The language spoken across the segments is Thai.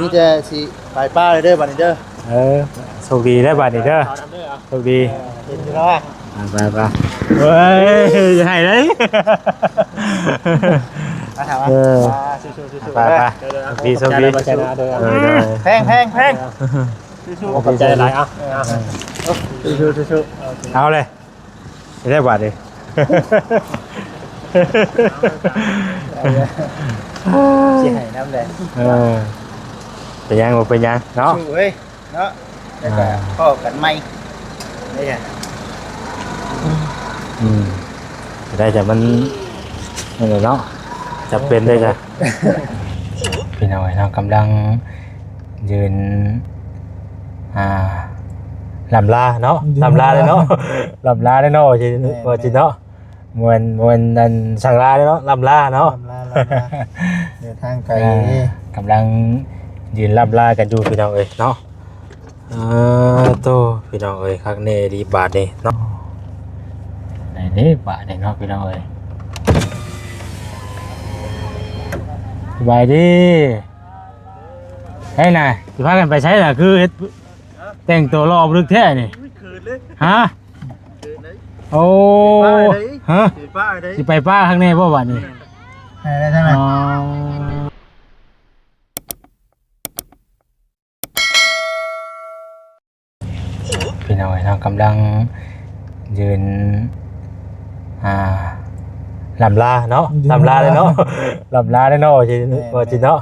นี่จะสิไปป้าเลยเด้อบัดนี้เด้อโชคดีได้บัดนี้เด้อโชคดีเห็นอยู่แล้วอ่ะไปเฮ้ยจะให้เลยมาถามว่าไปดีโชคดีแพงขอบใจหลายเอาเลยจะได้บัดดิสิให้น้ำแดงเป็นยังเป็นยังเนาะเว้ยเนาะแล้วก็พ่อกันไม่ได้ไงได้แต่มันนี่เนาะจะเป็นได้จ้ะพี่น้อยเรากำลังยืนลำลาเนาะลำลาเลยเนาะลำลาได้เนาะจีเนาะมวนนั่นสั่งลาได้เนาะลำลาเนาะเดินทางไกลกำลังยืนลำลากันอยู่พี่น้องเอ้ยเนาะโตพี่น้องเอ้ยครั้งนี้ดีบาทนี่เนาะไหนนี่บาทนี่เนาะพี่น้องเอ้ยสบายดีให้น่ะสิพากันไปใช้น่ะคือแต่งตัวรอบลึกแท้นี่ฮะโอ้ฮะสิไปป้าข้างในบ่บัดนี้ได้ทั้งนั้นพี่น้อยเรากำลังยืนลำลาเนาะลำลาเลยเนาะลำลาได้เนาะจีเนาะ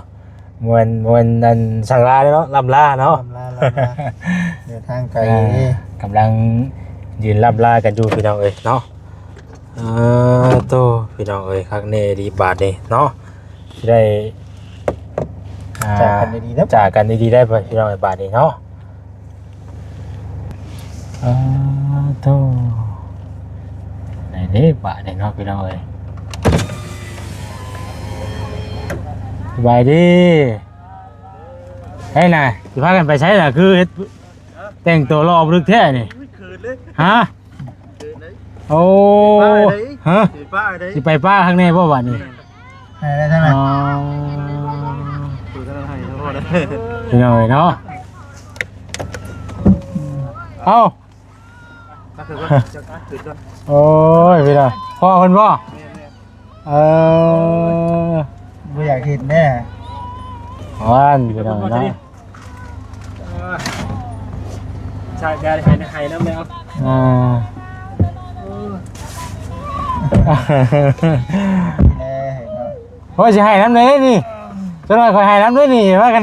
มวนนั่นสั่งลาได้เนาะลำลาเนาะเดินทางไกลกำลังยืนลำลากันอยู่พี่น้องเอ้ยเนาะโตพี่น้องเอ้ยครั้งนี้ดีบาทนี่เนาะได้จากกันดีๆได้พี่น้องบาทนี่เนาะโตไหนนี่บาทนี่เนาะพี่น้องเอ้ยสบายดีให้น่ะสิพากันไปใช้น่ะคือแต่งตัวรอบลึกแท้นี่ฮะโอ้ฮะสิไปป้าข้างในบ่บัดนี้ได้ทั้งนั้นพี่น้อยเนาะเอาโอ้ยพี่น้อยพ่อคนบ่ไม่อยากเห็นแน่วันพี่น้อยเนาะใช่ได้ให้น้ำแมวโอ้ยจะให้น้ำเลยนี่จะหน่อยคอยให้น้ำด้วยนี่ว่ากัน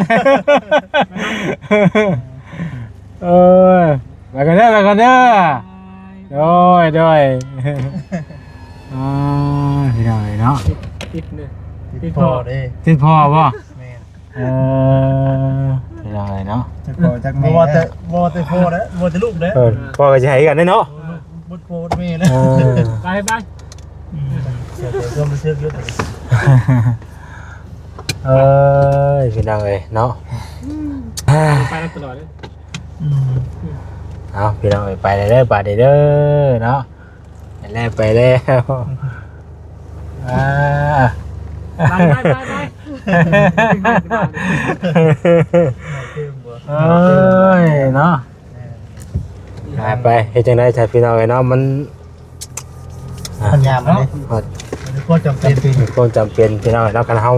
มากันเด้อโดยพี่น้อยเนาะติดพ่อดิติดพ่อป่ะพี่น้อยเนาะจากแม่ว่าแต่พ่อนะว่าแต่ลูกนะพ่อก็จะให้กันได้เนาะบุตรโคตรแม่นะไปเสือมันเสือเยอะพี่น้องเอ้ยเนาะไปตลอดเลยเอาพี่น้องเอ้ยไปเลยเด้อไปเด้อเนาะไปแล้วเนาะไปเฮ็ดจังได๋ถ้าพี่น้องเอ้ยเนาะมันยามเนาะก็จำเป็นพี่น้องเนาะกันเฮา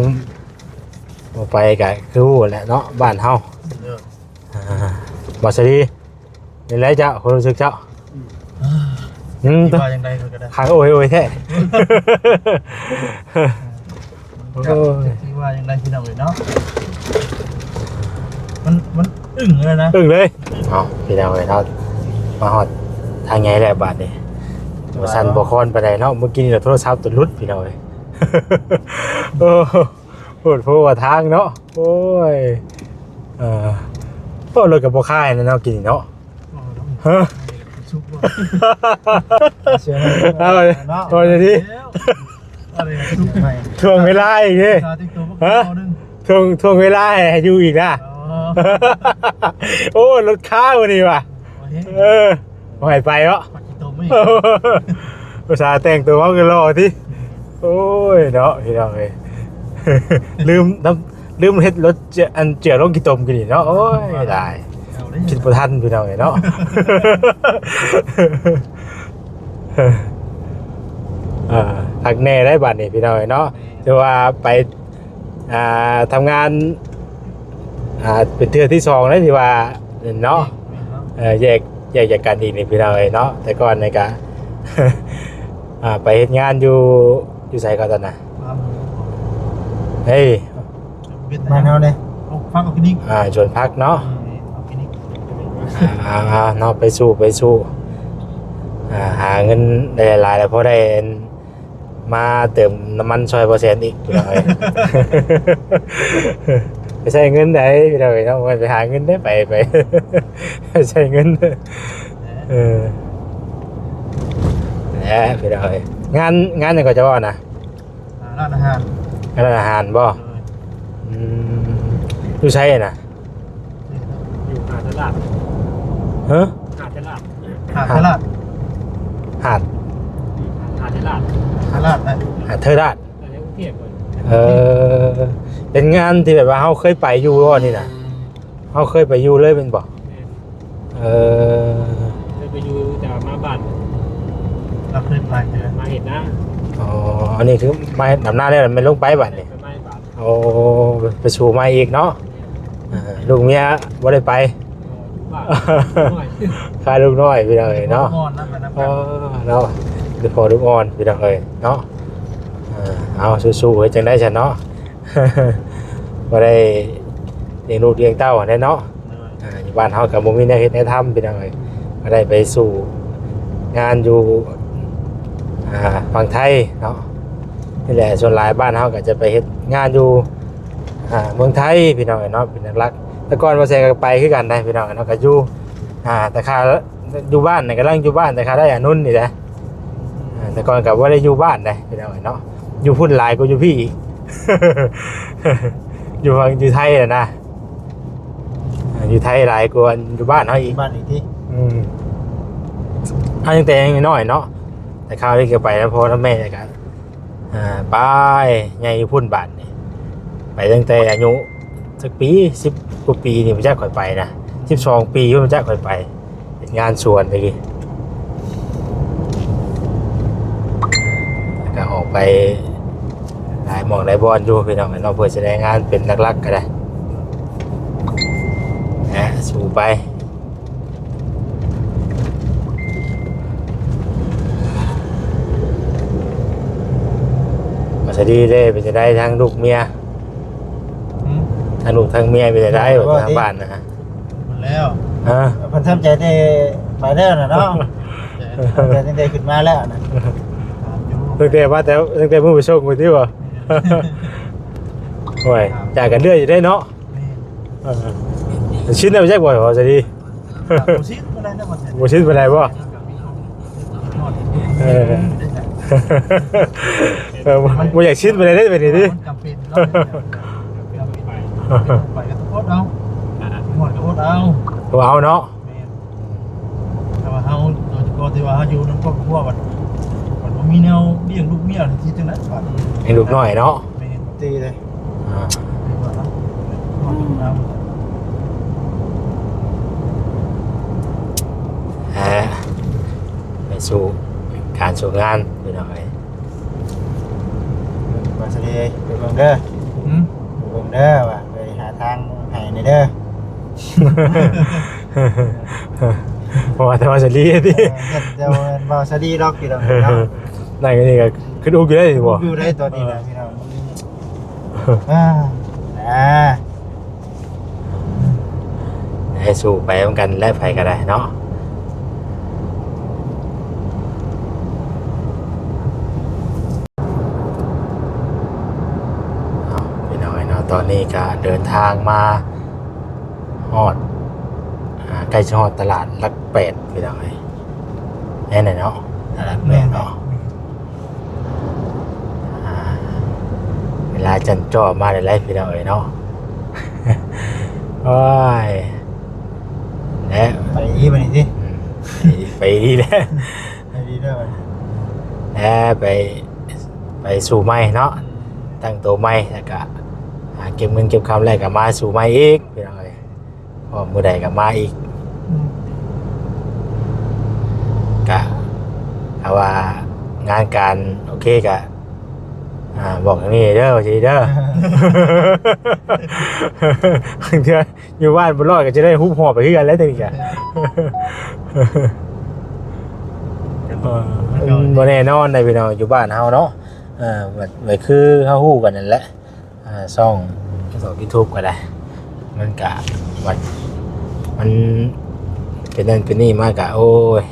ไปก็คือแหละเนาะบ้านเฮาบ่สดีนี่แหละเจ้าความรู้สึกเจ้าว่าจังได๋ก็ได้ขายโอ้ยแท้ที่ว่าจังได๋พี่น้องเอ้ยเนาะมันอึ้งเลยนะเลยเอาพี่น้องเอ้ยเนาะมาฮอดทางไงแหละบาดนี้บ่สั่นบ่คอนไปได้เนาะเมื่อกี้นี่โทรศัพท์ตัวหลุดพี่น้องเอ้ยพูดว่าทางเนาะโอ้ยพวกรถกับบ่ค่ายนะเนาะกินเนาะฮะเอาจะดีทวงเวลาอีกดิฮะทวงเวลาให้อยู่อีกนะโอ้รถค้าวันนี้ว่ะไม่ไปวะภาษาแต่งตัวเขาก็รอที่โอ้ยเนาะพี่น้องเลยลืม ลืมเฮ็ดรถอันเจียวลงกี่ตมกินนี่เนาะโอ้ยได้คิดบ่ทันพี่น้องเนาะ พักแน่ได้บัดนี่พี่น้องเนาะแต่ว่าไปทำงานเป็นเทื่อที่2แล้วที่ว่าเนาะแยกจากกันอีกนี่พี่น้องเนาะแต่ก่อนในกะ ไปเฮ็ดงานอยู่ไสก็ตอนน่ะเฮ้ย บ้านเฮาเด้ พักกับคลินิก ชวนพักเนาะ เอาคลินิก เนาะไปสู้หาเงินได้หลายๆแล้วพอได้มาเติมน้ำมันซอยเปอร์เซ็นต์อีกพี่น้องเอ้ย ไปใช้เงินได้พี่น้องเอ้ยเนาะไปหาเงินได้ไป ใช้เงินแหละพี่น้องเอ้ยงานยังก็จะว่านะ ร้านอาหาร งานร้านอาหารบ่อยู่ใช้น่ะ อยู่หาดตลาด ฮะ หาดตลาด หาด หาดตลาด หาด หาดตลาดตลาดนะ หาดเทอราช อะไรกรุงเทพก่อน เป็นงานที่แบบว่าเขาเคยไปอยู่บ่นี่น่ะเขาเคยไปอยู่เลยเป็นบ่ไปอยู่แต่มาบ้านเราเคยไปมาเห็นนะ อ๋ออันนี้คือไม้ดำหน้าได้ไม่ลงไปบัดนี่ ไม่บ้าน โอ้ไปสู่ไม้อีกเนาะลูกเมียบ่ได้ไป บ้านหน่อย คายลูกน้อยพี่น้องเอ้ยเนาะ นอนนั่นไปนั่น เนาะคือพอลูกอ่อนพี่น้องเอ้ยเนาะเอาสู้ๆให้จังได้ฉันเนาะ บ่ได้เลี้ยงลูกเลี้ยงเต้าแน่เนาะอยู่บ้านเฮาก็บ่มีแนวเฮ็ดแนวทำพี่น้องเอ้ยก็ได้ไปสู่งานอยู่ฝั่งไทยเนาะนี่แหละส่วนหลายบ้านเฮาก็จะไปเฮ็ดงานอยู่เมืองไทยพี่น้องเนาะเป็นนักรักแต่ก่อนว่าแซก็ไปคือกันได้พี่น้องเนาะก็อยู่แต่ค่าอยู่บ้านนี่กำลังอยู่บ้านแต่ค่าได้อันนู้นนี่แหละแต่ก่อนก็บ่ได้อยู่บ้านได้พี่น้องเนาะอยู่พุ่นหลายกว่าอยู่พี่อีก อยู่ฝั่งอยู่ไทยน่ะนะอยู่ไทยหลายกว่าอยู่บ้านเฮาอีก บ้านอีกที ยังแต่ยังน้อยเนาะแต่ข้าวที่เกี่ยวไปแล้วพ่อแล้วแม่กันไปใหญ่พุ่นบาทนี่ไปตั้งแต่อายุสักปี10 กว่าปีนี่พระเจ้าค่อยไปนะ12 ปีพระเจ้าค่อยไปเป็นงานสวนตะกี้แล้วก็ออกไปหลายหม่องหลายบอนอยู่พี่น้องเราเพื่อแสดงงานเป็นนักรักก็ได้สู้ไปจะดีเลยเป็นจะได้ทั้งลูกเมียทั้งลูกทั้งเมียเป็นจะได้หมดทั้งบ้านนะฮะ หมดแล้ว เพิ่นทำใจได้ไปแล้วน่ะเนาะแต่ตั้งแต่ขึ้นมาแล้วน่ะ ตั้งแต่ว่าแต่ตั้งแต่มึงไปโชคกูที่บ่โอ้ยจากกันเรื่อยอยู่ได้เนาะชิ้นได้ไม่ใช่บ่อยพอจะดี โมชิอะไรนะมัน บ่ชิ้นเป็นไรบ่บ่อยากชิ้นเป็นไรได้เป็นนี่ดิ จำเป็นไปกับโคตรเอาหมดกับโคตรเอา ตัวเอาเนาะ แต่ว่าเฮาโดยเฉพาะที่ว่าเฮาอยู่น้ำครอบครัวบัดบ่มีแนวเลี้ยงลูกเมียที่จังนั้นบัด ให้ลูกน้อยเนาะ แม่น ตีเลย ไปสู่การสู่งานพี่น้อย บ่สดีไปเบิ่งเด้อไปเบิ่งเด้อว่าไปหาทางให้นี่เด้อ เพราะว่าแต่ว่าจะรีบดิ เดี๋ยวบ่สดีดอกพี่น้องเนาะ นั่นก็นี่ก็คือดูอยู่ได้สิบ่ อยู่ได้ตัวนี้นะพี่น้องให้สู่ไปเหมือนกันและไปก็ได้เนาะพี่น้อยเนาะตอนนี้ก็เดินทางมาฮอดใกล้จะฮอดตลาดลักเป็ดพี่น้อยแน่เนาะตลาดเป็ดเนาะเวลาจันจ่อมาได้ไรพี่น้อยเนาะโอ้ยและ ไปอีบัดนี้สิ ไปดีแล้ว ไปดีเด้อ และไปสู่ไม้เนาะตั้งตัวไม้แล้วก็ เก็บเงินเก็บคำแรกกับมาสู่มาอีกพี่น้องเอ้ยพอมื้อใดกับมาอีกกะเอาว่างานการโอเคกะบอกอย่างนี้เด้อสิเด้อ เดี๋ยวอยู่บ้านบ่รอดก็จะได้ฮุบหอบไปคือกันแล้วตอนนี้กะ บ่แน่นอนได้พี่น้องอยู่บ้านเฮาเนาะไว้คือเฮาฮู้กันนั่นแหละช่อง YouTube ก็ได้มันก็มันเป็นนั่นเป็นนี่มากะโอ้ย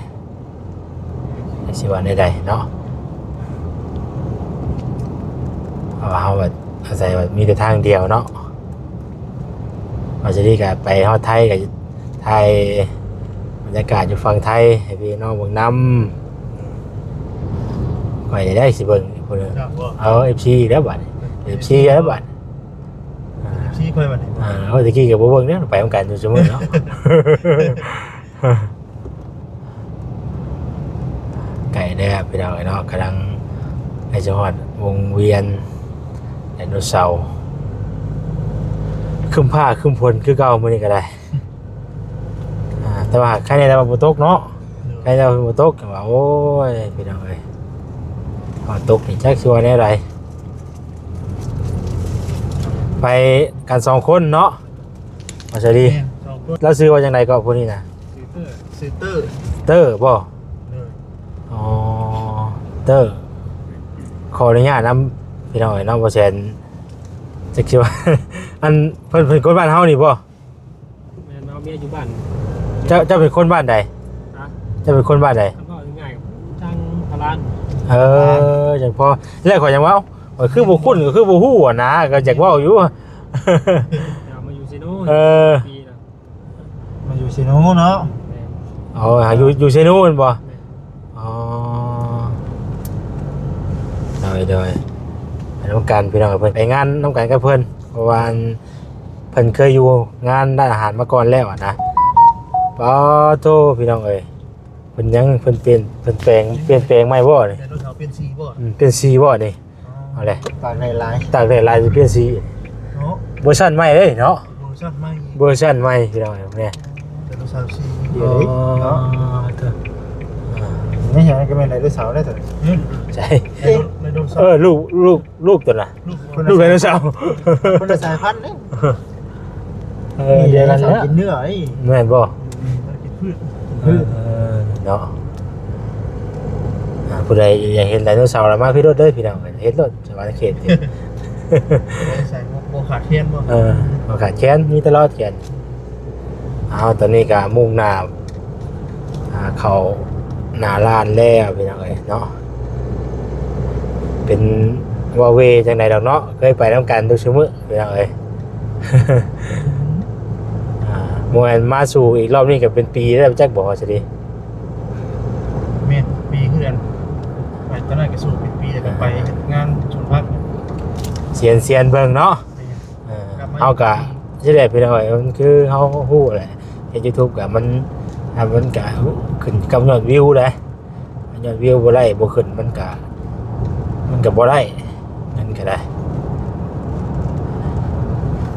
สิว่าได้เนาะเพราะว่าเฮาแบบอาศัยว่ามีแต่ทางเดียวเนาะว่าจะดีก็ไปฮอดไทยก็ไทยบรรยากาศอยู่ฝั่งไทยให้พี่น้องเบิ่งนำก็ได้สิเบิ่งพุ่นเอา FC แล้วบัด FC แล้วบัด ชี้ค่อยบัดนี้ เอาตะกี้ก็บ่เบิ่งเด้อไปนำกันอยู่ซุมื้อเนาะ ไก่ได้ครับพี่น้องเนาะกำลังในจังหวัดวงเวียนไดโนเสาร์ขึ้นผ้าขึ้นพลคือเก่ามื้อนี้ก็ได้แต่ว่าใครได้มาบ่ตกเนาะใครได้มาบ่ตกก็ว่าโอ้ยพี่น้องเอ้ยพอตกนี่จักสิว่าแนวใดไปกัน2คนเนาะว่าซะดีแล้วซื้อว่าจังไดก็พวกนี้น่ะซื้อเตอร์ เตอร์บ่อ๋อเตอร์ขออนุญาตนำพี่น้องเอ้ยเนาะบ่แซนจักสิว่า อันเพิ่นคนบ้านเฮานี่บ่ แม่เอาเมียอยู่บ้าน เจ้าเป็นคนบ้านใด นะ เจ้าเป็นคนบ้านใด แล้วก็ง่ายกับจ้างพลาน จังพอแล้วขอยยังว่าคือบ่คุ้นก็คือบ่ฮู้อ่ะนะก็จักเว้าอยู่ เอามาอยู่ซีโน่ปีนะ มาอยู่ซิโนเนาะ อ๋ออยู่เซนูนบ่อ๋อโดยไปน้ำกันพี่น้องเพิ่นไปงานน้ำกันกับเพิ่นเพราะว่าเพิ่นเคยอยู่งานด้านอาหารมาก่อนแล้วอ่ะนะป้าโตพี่น้องเอ้ยเพิ่นยังเพิ่นเปลี่ยนแปลงใหม่บ่นี่ แต่รถเขาเป็นสีบ่ เป็นสีบ่นี่เอาเลย ปากในลาย ตากแดดลายสิเปลี่ยนสี เนาะ เวอร์ชันใหม่เด้เนาะ โปรโมชั่นไม่ เวอร์ชันใหม่พี่น้องเนี่ย แต่รถสาวสี เดี๋ยวนี้เนาะไม่เห็นก็เป็นไรด้วยเสาได้เถอะ ใช่ ในรถสาว ลูกตัวน่ะ ลูก ลูกไดโนเสาร์ คนละสายพันธุ์นี่ เดียวกัน สา เนาะ กินเนื้อไอ้ แม่นบ่ กินพืช เนาะผู้ใดอยากเห็นไดโนเสาร์ละมาพี่รถเด้อพี่น้องเห็นรถสวรรค์เขต ใส่โบขาดเทียนบ่ โอกาสแค้นมีตลอดแค้นตอนนี้ก็มุ่งหน้าเข้าหน้าลานแล้วพี่น้องเอ้ยเนาะเป็นว่าเวจังไดดอกเนาะเคยไปนำกันทุกชั่วโมงพี่น้องเอ้ย มวยมาสู่อีกรอบนี้ก็เป็นปีแล้วจักบอกว่าสิดี เมียนปีขึ้นกันไปตอนนั้นก็สู้เป็นปีแล้วก็ไปงานชนพัก เซียนเบิ่งเนาะเฮาก็สิได้พี่น้องเอ้ยมันคือเฮาฮู้แหละเฮ็ด YouTube ก็มันก็ขึ้นกับยอดวิวเด้ยอดวิวบ่ได้บ่ขึ้นมันก็บ่ได้นั่นก็ได้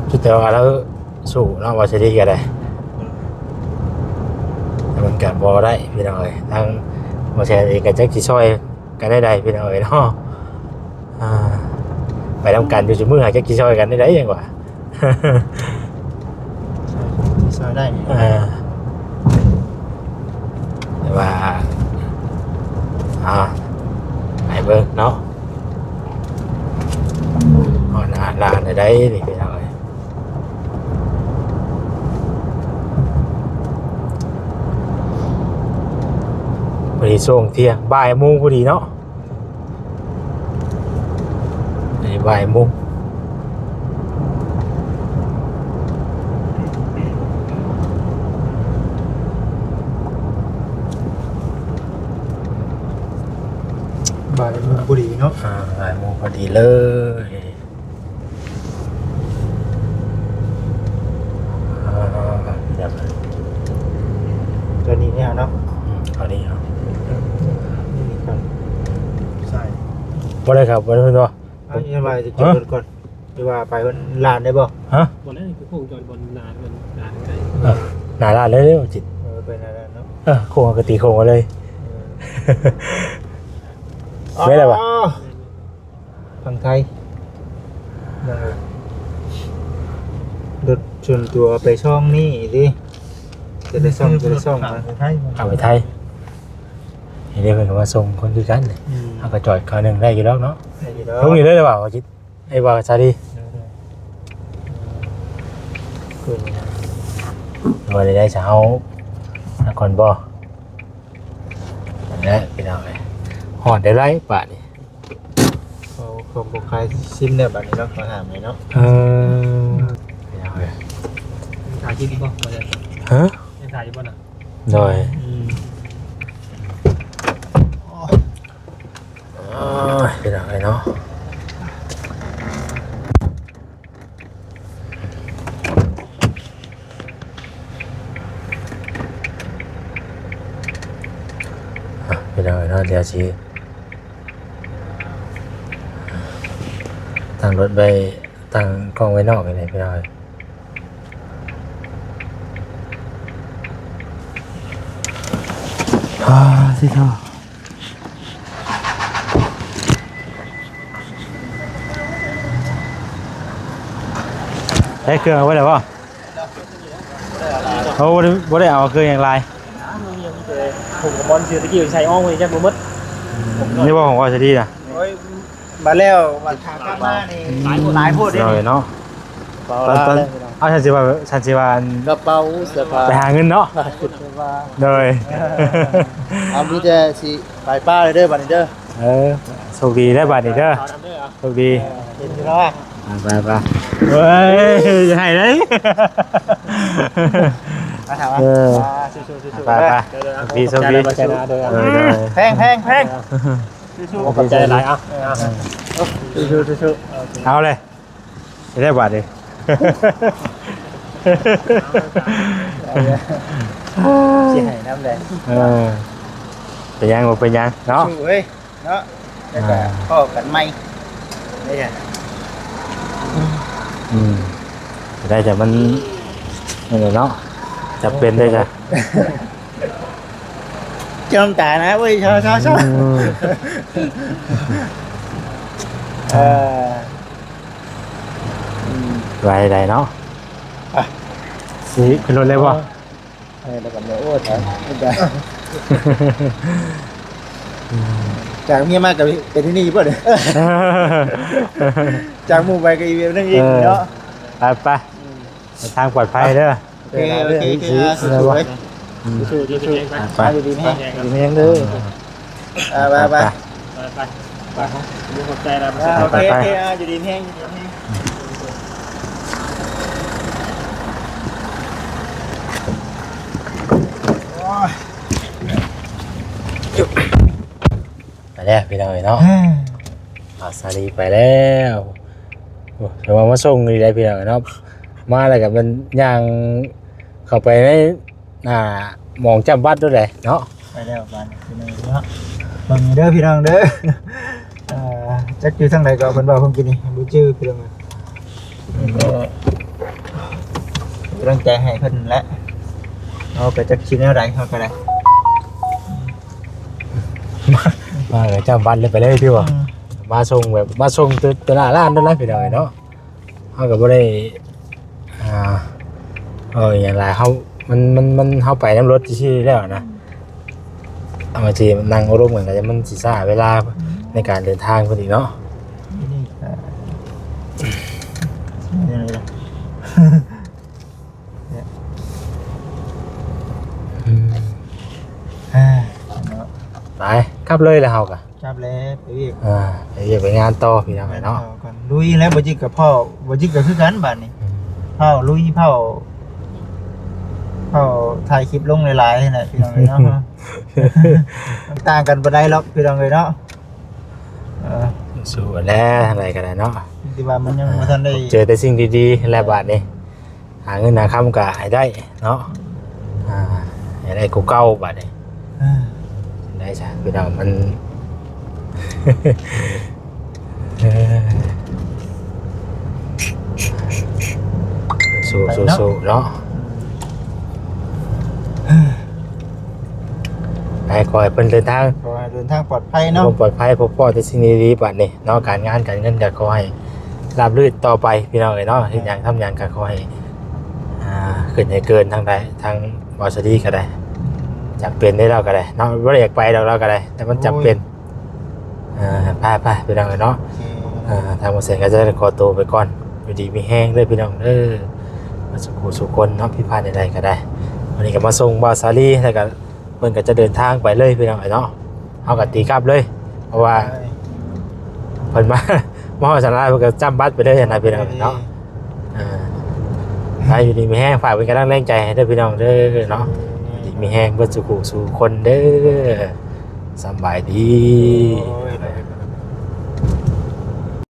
คิดแต่ว่าเราสู้เนาะว่าสิดีก็ได้แต่มันก็บ่ได้พี่น้องเอ้ยทางบ่แชร์เองก็จักสิช่วยกันได้พี่น้องเอ้ยเนาะไปทำกันอยู่ชั่วโมงหาจักสิช่วยกันได้จังว่า ซอยได้ แต่ว่าไปเบิ่งเนาะหน้าร้านได้นี่พี่น้องเอ้ยพอดีช่วงเที่ยงบ่ายโมงพอดีเนาะบ่ายโมง บ่ายโมงบุรีเนาะ บ่ายโมงพอดีเลยเดี๋ยว ตัวนี้เนี่ยเนาะ เอาดีครับ นี่ก่อน ใส่ บ่ได้ครับบ่ได้เพิ่นว่า เอาสบายจะจบรถก่อน รือว่าไปลานได้บ่ ฮะ บนนั้นคือโค้งจอดบนนานมันนานไง หนาลาดเลยเด้อจิต ไปลานเนาะ โค้งกติโค้งมาเลยไม่ได้ปะ ฝั่งไทยรถชนตัวไปช่องนี่ดิจะได้ซ่อมมา ไทย เอาไปไทยเห็นได้เพิ่นว่าส่งคนคือกันเลยเอาไปจอดคราวหนึงได้อยู่แล้วเนาะลงนี่เลยหรือเปล่าจิตไอ้บ่าวซาดีว่าได้จะเอานครบ่และพี่น้องเอ้ยฮอดได้ไรบาดนี่ เขาบอกใครซิมเนี่ยบัดนี้เนาะเขาถามเลยเนาะ พี่น้องเอ้ย ถ่ายคลิปบ่มาเลย ฮะ ยังถ่ายอยู่บ่น่ะ โดยพี่น้องเอ้ยเนาะพี่น้องเอ้ยเนาะเดี๋ยวสิตั้งรถไปตั้งกล้องไว้นอกเลยพี่น้องเอ้ยสิเท่าได้เครื่องเอาไว้แล้วป่ะเขาบ่ได้เอาเครื่องอย่างไร ผมกับบอลเสือตะกี้ใส่อ้องไว้จักบ่หมด นี่ว่าของว่าจะดีนะ โอ้ยมาแล้วมาทางข้างหน้านี่หลายพูดดิ เราเนาะตอนเอาฉันสิว่า กระเป๋าเสื้อผ้า ไปหาเงินเนาะ เสื้อผ้า โดย เอามีแต่สิไปป้าเลยเด้อบัดนี้เด้อ โชคดีได้บัตรนี่เด้อ ขาวดำด้วยอ่ะ โชคดี เห็นอยู่เนาะ ไปเฮ้ยจะให้เลย มาถามว่า สู้ๆ ไปดีโชคดีแพงสู้ ขอบใจหลายอ่ะ สู้ เอาเลยจะได้บัตรดิ สิให้น้ำแดง เป็นยังเป็นยังเนาะ สู้เฮ้ยเนาะแล้วก็พ่อกันไม่ได้จ้ะ ได้แต่มันนี่เนาะจะเป็นได้จ้ะ จอมตานะเว้ยชอไรใดเนาะสิขึ้นรถเลยป่ะ แล้วก็โอ้ยจากเมียมากกับเป็นที่นี่ป่ะเด้อจากหมู่ไปกับอีเวนต์นั่นเองเนาะ ไปทางปลอดภัยเด้อ โอเคสู้ไปอยู่ดีแม่อยู่แม่เด้อไปขอบใจแล้ว โอเคอยู่ดีแม่ไปแล้วพี่น้องเนาะสาลีไปแล้วเดี๋ยวมาส่งนี่ได้พี่น้องเนาะมาอะไรกับมันย่างเข้าไปในมองจำบัดด้วยเลยเนาะ ไปแล้วบ้านพี่น้องเนาะบางเด้อพี่น้องเด้อจักอยู่ทางไหนก็เพิ่นบอกเพิ่นกินนี่บ่ชื่อพี่น้องกำลังใจให้เพิ่นและเอาไปจักชิ้นอะไรเฮาก็ได้ มาเลยจำบัดเลยไปเลยพี่วะมาส่งแบบมาส่งตัวหน้าร้านด้วยนะพี่น้องเนาะเขาก็บ่ได้อย่างไรมันเข้าไปน้ำรถที่แล้วนะเอามาจีนั่งอารมณ์เหมือนกันมันสิซ่าเวลาในการเดินทางพอดีเนาะ ไปขับเลยแล้วเฮากะ จับแล้วไปอีก ไปงานต่อพี่น้องเนาะ ลุยแล้วบ่จิกกับพ่อบ่จิกก็คือกันบัดนี้เผาลุยเผาถ่ายคลิปลงหลายๆนี่แหละพี่น้องเนาะต่างกันบ่ได้หรอกพี่น้องเนาะ สู้แล้วอะไรกันเนาะ ที่ว่ามันยังบ่ทันได้ เจอแต่สิ่งดีๆและบาทนี่หาเงินหาคำก็ให้ได้เนาะให้ได้กูเก่าบาทนี่ได้จ้ะพี่น้องมัน สู้เนาะไปขอให้เพิ่นเดินทาง ขอให้เดินทางปลอดภัยเนาะ ความปลอดภัยพบพ่อแต่สิ่งดีๆบัดนี้เนาะการงานการเงินก็ขอให้ราบรื่นต่อไปพี่น้องเอ้ยเนาะเฮ็ดหยังทำหยังก็ขอให้ขึ้นให้เกินทางใดทางบอสดีก็ได้จำเป็นได้เราก็ได้เนาะบ่ได้อยากไปเราก็ได้ แต่มันจำเป็นไปพี่น้องเอ้ยเนาะทางบ่เสร็จก็จะได้ขอตัวไปก่อนอยู่ดีมีแห้งเด้อพี่น้องเด้อมาสุขคนเนาะพี่พลาดใดๆก็ได้วันนี้ก็มาส่งบอสซาลีแล้วก็เพิ่นก็จะเดินทางไปเลยพี่น้องเอ้ยเนาะเอาก็ตีกลับเลย เพราะว่าเพิ่นมาฮอดสาราเพิ่นก็จำบัตรไปเลยนะพี่น้องเนาะไปอยู่ดีมีแห้งฝากเป็นกำลังแรงใจให้เด้อพี่น้องเด้อเนาะอยู่ดีมีแห้งเบิดสู่คนเด้อสำบายดี โอ้ย